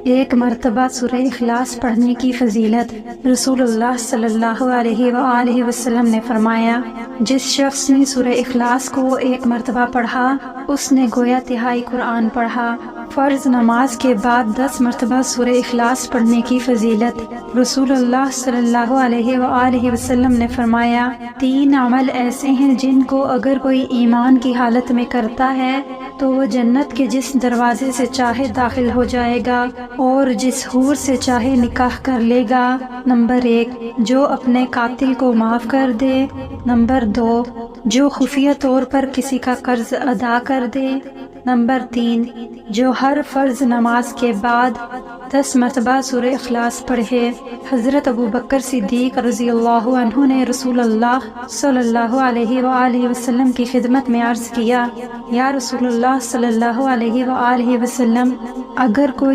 ایک مرتبہ سورہ اخلاص پڑھنے کی فضیلت۔ رسول اللہ صلی اللہ علیہ وآلہ وسلم نے فرمایا، جس شخص نے سورہ اخلاص کو ایک مرتبہ پڑھا اس نے گویا تہائی قرآن پڑھا۔ فرض نماز کے بعد 10 مرتبہ سورہ اخلاص پڑھنے کی فضیلت۔ رسول اللہ صلی اللہ علیہ وآلہ وسلم نے فرمایا، 3 عمل ایسے ہیں جن کو اگر کوئی ایمان کی حالت میں کرتا ہے تو وہ جنت کے جس دروازے سے چاہے داخل ہو جائے گا اور جس حور سے چاہے نکاح کر لے گا۔ نمبر 1، جو اپنے قاتل کو معاف کر دے۔ نمبر 2، جو خفیہ طور پر کسی کا قرض ادا کر دے۔ نمبر 3، جو ہر فرض نماز کے بعد 10 مرتبہ سورہ اخلاص پڑھے۔ حضرت ابوبکر صدیق رضی اللہ عنہ نے رسول اللہ صلی اللہ علیہ وآلہ وسلم کی خدمت میں عرض کیا، یا رسول اللہ صلی اللہ علیہ وآلہ وسلم، اگر کوئی